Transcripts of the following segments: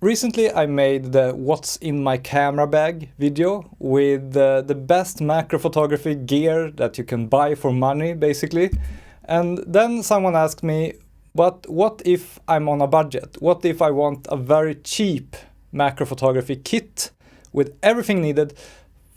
Recently I made the What's in my camera bag video with the best macro photography gear that you can buy for money, basically. And then someone asked me, but what if I'm on a budget? What if I want a very cheap macro photography kit with everything needed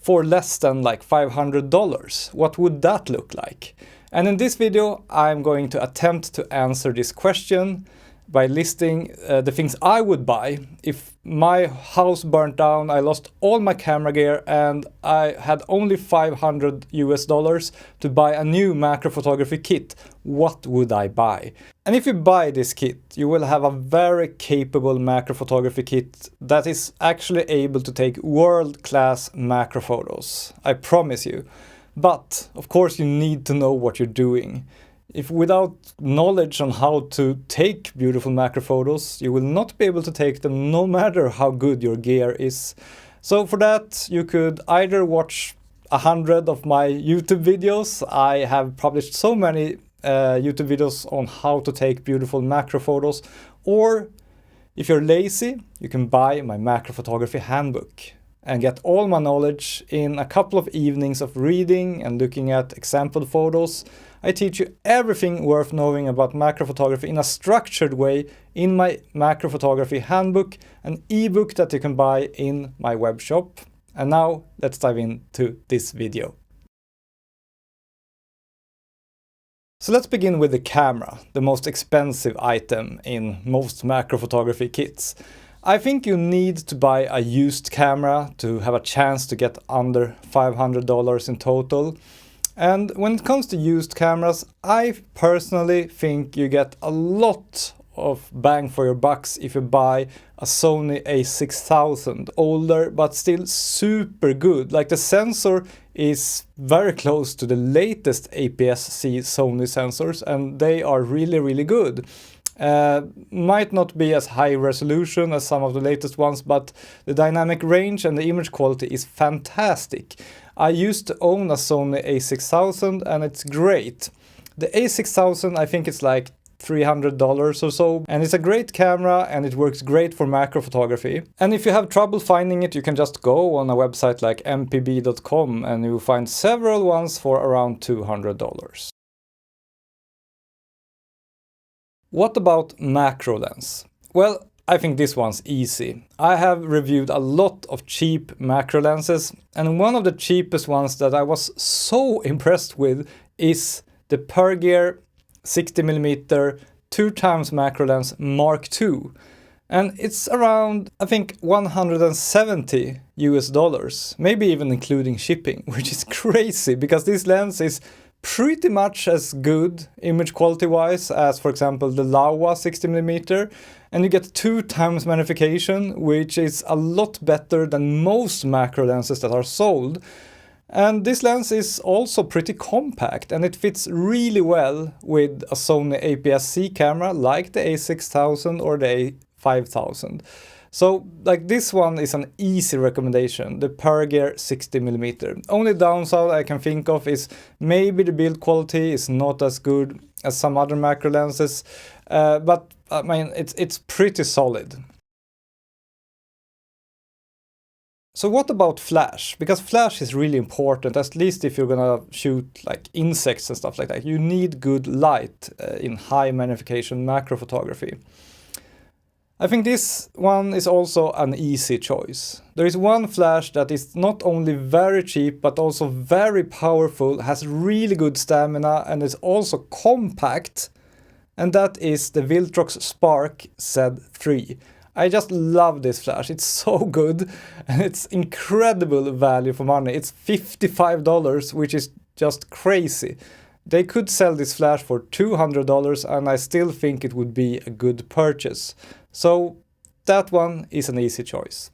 for less than like $500? What would that look like? And in this video, I'm going to attempt to answer this question by listing the things I would buy if my house burnt down, I lost all my camera gear, and I had only $500 to buy a new macro photography kit. What would I buy? And if you buy this kit, you will have a very capable macro photography kit that is actually able to take world-class macro photos. I promise you. But of course you need to know what you're doing. If without knowledge on how to take beautiful macro photos, you will not be able to take them no matter how good your gear is. So for that, you could either watch 100 of my YouTube videos. I have published so many YouTube videos on how to take beautiful macro photos. Or if you're lazy, you can buy my macro photography handbook and get all my knowledge in a couple of evenings of reading and looking at example photos. I teach you everything worth knowing about macro photography in a structured way in my macro photography handbook, an ebook that you can buy in my web shop. And now let's dive into this video. So let's begin with the camera, the most expensive item in most macro photography kits. I think you need to buy a used camera to have a chance to get under $500 in total. And when it comes to used cameras, I personally think you get a lot of bang for your bucks if you buy a Sony a6000, older but still super good. Like the sensor is very close to the latest APS-C Sony sensors, and they are really good. Might not be as high resolution as some of the latest ones, but the dynamic range and the image quality is fantastic. I used to own a Sony a6000 and it's great. The a6000, I think it's like $300 or so, and it's a great camera and it works great for macro photography. And if you have trouble finding it, you can just go on a website like mpb.com and you'll find several ones for around $200. What about macro lens? Well, I think this one's easy. I have reviewed a lot of cheap macro lenses, and one of the cheapest ones that I was so impressed with is the Pergear 60mm 2x macro lens Mark II. And it's around, I think, $170, maybe even including shipping, which is crazy because this lens is pretty much as good image quality wise as, for example, the Laowa 60mm, and you get 2x magnification, which is a lot better than most macro lenses that are sold. And this lens is also pretty compact and it fits really well with a Sony APS-C camera like the a6000 or the a5000. So like this one is an easy recommendation, the Pergear 60mm. Only downside I can think of is maybe the build quality is not as good as some other macro lenses, but I mean it's pretty solid. So what about flash? Because flash is really important, at least if you're gonna shoot like insects and stuff like that. You need good light in high magnification macro photography. I think this one is also an easy choice. There is one flash that is not only very cheap but also very powerful, has really good stamina and is also compact, and that is the Viltrox Spark Z3. I just love this flash, it's so good and it's incredible value for money. It's $55, which is just crazy. They could sell this flash for $200 and I still think it would be a good purchase. So that one is an easy choice.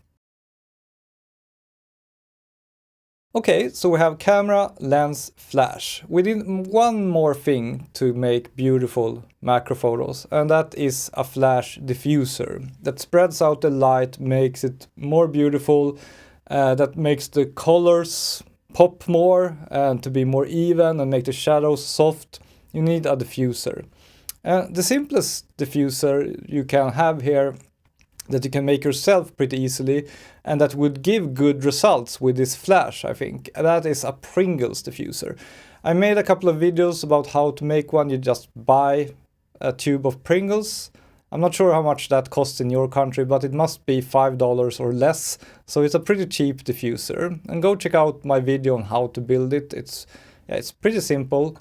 Okay, so we have camera, lens, flash. We need one more thing to make beautiful macro photos, and that is a flash diffuser that spreads out the light, makes it more beautiful, that makes the colors pop more and to be more even and make the shadows soft. You need a diffuser. The simplest diffuser you can have here that you can make yourself pretty easily and that would give good results with this flash, I think. That is a Pringles diffuser. I made a couple of videos about how to make one. You just buy a tube of Pringles. I'm not sure how much that costs in your country, but it must be $5 or less. So it's a pretty cheap diffuser. And go check out my video on how to build it. It's pretty simple.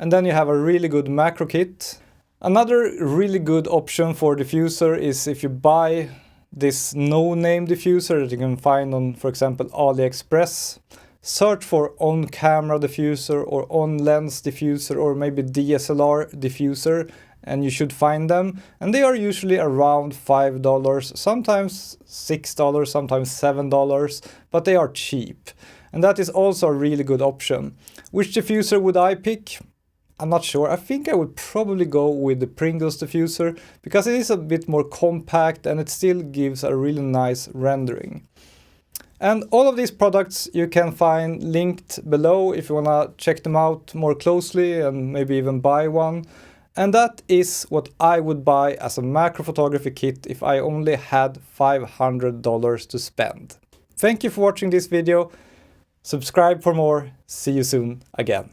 And then you have a really good macro kit. Another really good option for diffuser is if you buy this no-name diffuser that you can find on, for example, AliExpress. Search for on-camera diffuser or on-lens diffuser or maybe DSLR diffuser and you should find them. And they are usually around $5, sometimes $6, sometimes $7, but they are cheap. And that is also a really good option. Which diffuser would I pick? I'm not sure. I think I would probably go with the Pringles diffuser because it is a bit more compact and it still gives a really nice rendering. And all of these products you can find linked below if you want to check them out more closely and maybe even buy one. And that is what I would buy as a macro photography kit if I only had $500 to spend. Thank you for watching this video. Subscribe for more. See you soon again.